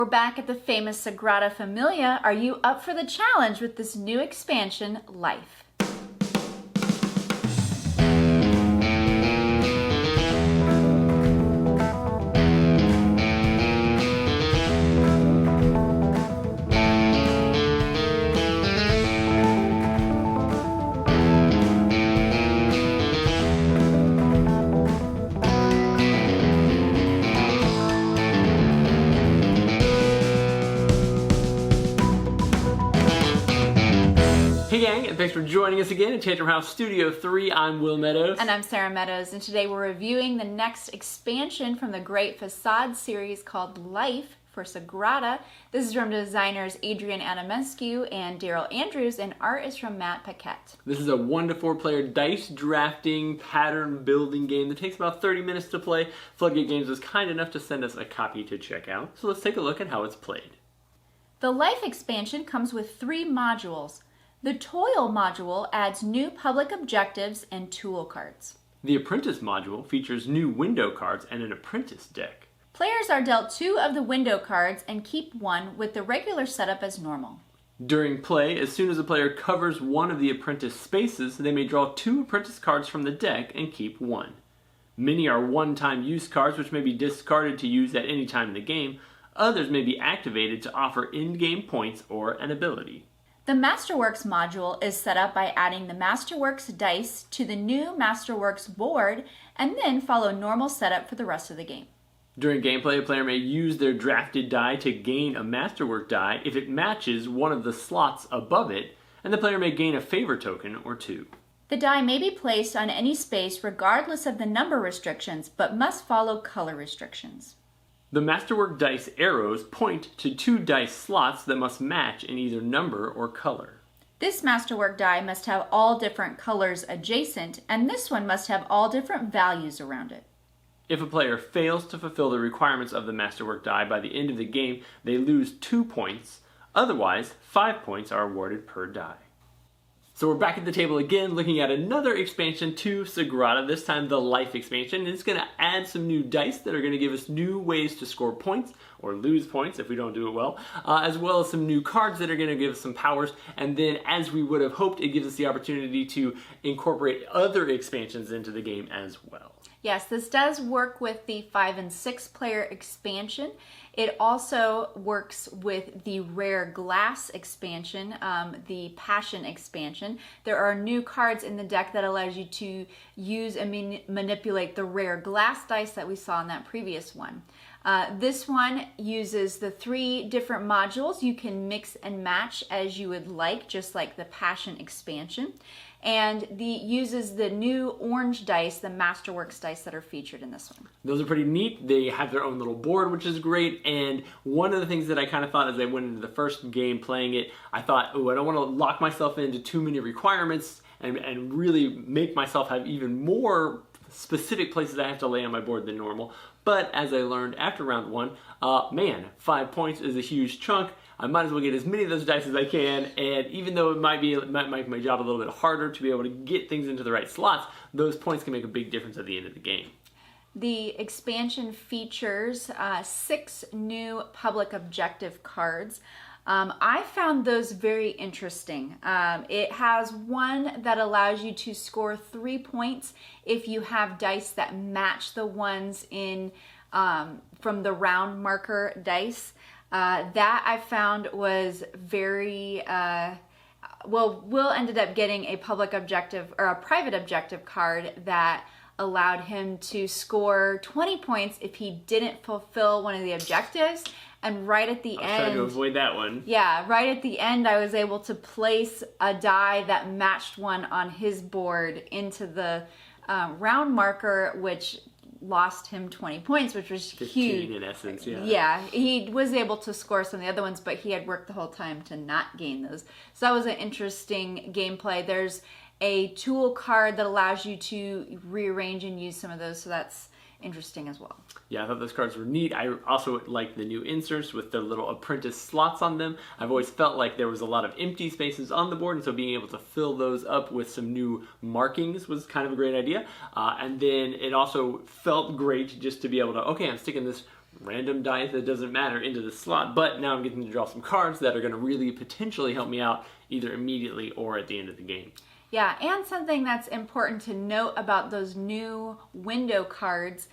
We're back at the famous Sagrada Familia. Are you up for the challenge with this new expansion, Life? Hey gang, and thanks for joining us again at Tantrum House Studio 3. I'm Will Meadows. And I'm Sarah Meadows, and today we're reviewing the next expansion from the Great Facade series called Life for Sagrada. This is from designers Adrian Adamescu and Daryl Andrews, and art is from Matt Paquette. This is a 1-to-4 player dice drafting pattern building game that takes about 30 minutes to play. Floodgate Games was kind enough to send us a copy to check out, so let's take a look at how it's played. The Life expansion comes with 3 modules. The Toil module adds new public objectives and tool cards. The Apprentice module features new window cards and an apprentice deck. Players are dealt 2 of the window cards and keep 1 with the regular setup as normal. During play, as soon as a player covers one of the apprentice spaces, they may draw 2 apprentice cards from the deck and keep 1. Many are one-time use cards which may be discarded to use at any time in the game. Others may be activated to offer in-game points or an ability. The Masterworks module is set up by adding the Masterworks dice to the new Masterworks board and then follow normal setup for the rest of the game. During gameplay, a player may use their drafted die to gain a Masterwork die if it matches one of the slots above it, and the player may gain a favor token or 2. The die may be placed on any space regardless of the number restrictions, but must follow color restrictions. The Masterwork dice arrows point to 2 dice slots that must match in either number or color. This Masterwork die must have all different colors adjacent, and this one must have all different values around it. If a player fails to fulfill the requirements of the Masterwork die by the end of the game, they lose 2 points. Otherwise, 5 points are awarded per die. So we're back at the table again looking at another expansion to Sagrada, this time the Life expansion. And it's going to add some new dice that are going to give us new ways to score points, or lose points if we don't do it well, as well as some new cards that are going to give us some powers. And then, as we would have hoped, it gives us the opportunity to incorporate other expansions into the game as well. Yes, this does work with the 5 and 6 player expansion. It also works with the Rare Glass expansion, the Passion expansion. There are new cards in the deck that allows you to use and manipulate the Rare Glass dice that we saw in that previous one. This one uses the 3 different modules. You can mix and match as you would like, just like the Passion expansion. And uses the new orange dice, the Masterworks dice that are featured in this one. Those are pretty neat. They have their own little board, which is great. And one of the things that I kind of thought as I went into the first game playing it, I thought, oh, I don't want to lock myself into too many requirements and really make myself have even more specific places I have to lay on my board than normal. But as I learned after round 1, man, 5 points is a huge chunk. I might as well get as many of those dice as I can, and even though it might make my job a little bit harder to be able to get things into the right slots, those points can make a big difference at the end of the game. The expansion features 6 new public objective cards. I found those very interesting. It has one that allows you to score 3 points if you have dice that match the ones in from the round marker dice. That I found was very, Will ended up getting a public objective or a private objective card that allowed him to score 20 points if he didn't fulfill one of the objectives. And right at the end, I was trying to avoid that one. Yeah, right at the end, I was able to place a die that matched one on his board into the round marker, which lost him 20 points, which was 15 huge. In essence, yeah. Yeah, he was able to score some of the other ones, but he had worked the whole time to not gain those. So that was an interesting gameplay. There's a tool card that allows you to rearrange and use some of those, so that's interesting as well. Yeah, I thought those cards were neat. I also like the new inserts with the little apprentice slots on them. I've always felt like there was a lot of empty spaces on the board, and so being able to fill those up with some new markings was kind of a great idea. And then it also felt great just to be able to, okay, I'm sticking this random dice that doesn't matter into the slot, but now I'm getting to draw some cards that are going to really potentially help me out either immediately or at the end of the game. Yeah, and something that's important to note about those new window cards,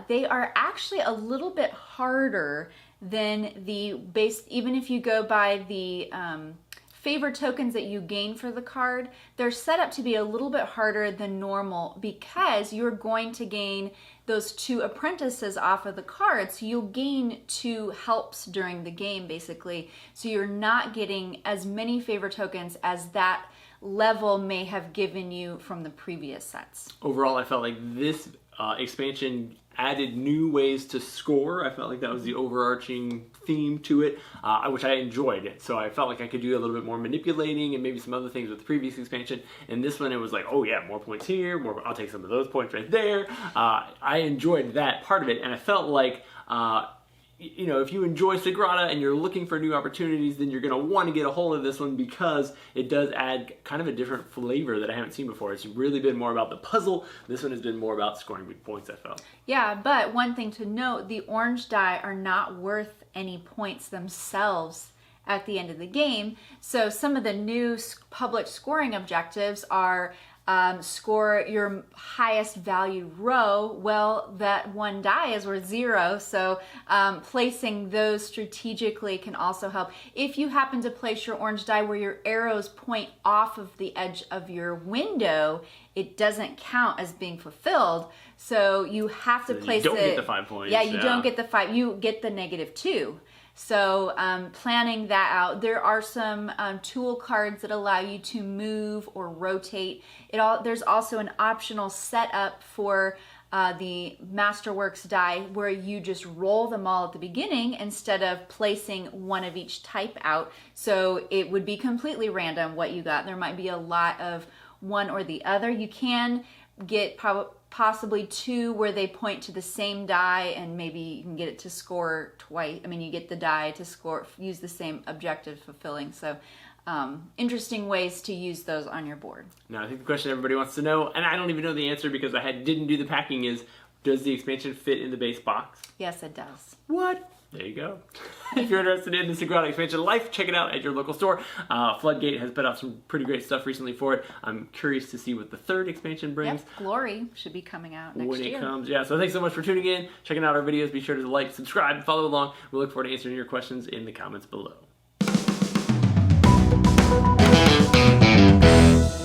they are actually a little bit harder than the base, even if you go by the favor tokens that you gain for the card, they're set up to be a little bit harder than normal because you're going to gain those 2 apprentices off of the card. So you'll gain 2 helps during the game, basically. So you're not getting as many favor tokens as that level may have given you from the previous sets. Overall, I felt like this expansion added new ways to score. I felt like that was the overarching theme to it, which I enjoyed. So I felt like I could do a little bit more manipulating and maybe some other things with the previous expansion. And this one, it was like, oh yeah, more points here, I'll take some of those points right there. I enjoyed that part of it, and I felt like you know, if you enjoy Sagrada and you're looking for new opportunities, then you're going to want to get a hold of this one because it does add kind of a different flavor that I haven't seen before. It's really been more about the puzzle. This one has been more about scoring big points, I felt. Yeah, but one thing to note, the orange die are not worth any points themselves at the end of the game. So some of the new public scoring objectives are score your highest value row. Well, that 1 die is worth 0, so placing those strategically can also help. If you happen to place your orange die where your arrows point off of the edge of your window, it doesn't count as being fulfilled. So you have to place it. You don't get the 5 points. Yeah, you don't get the 5. You get the -2. So planning that out. There are some tool cards that allow you to move or rotate. There's also an optional setup for the Masterworks die where you just roll them all at the beginning instead of placing one of each type out. So it would be completely random what you got. There might be a lot of one or the other. You can get possibly 2 where they point to the same die, and maybe you can get it to score twice. I mean, you get the die to score, use the same objective fulfilling. So interesting ways to use those on your board. Now, I think the question everybody wants to know, and I don't even know the answer because I didn't do the packing, is does the expansion fit in the base box? Yes, it does. What? There you go. If you're interested in the Sagrada Expansion Life, check it out at your local store. Floodgate has put out some pretty great stuff recently for it. I'm curious to see what the 3rd expansion brings. Yep, Glory should be coming out next when year. It comes. Yeah, so thanks so much for tuning in, checking out our videos. Be sure to like, subscribe, follow along. We look forward to answering your questions in the comments below.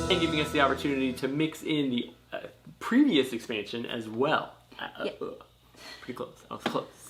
And giving us the opportunity to mix in the previous expansion as well. Pretty close. I was close.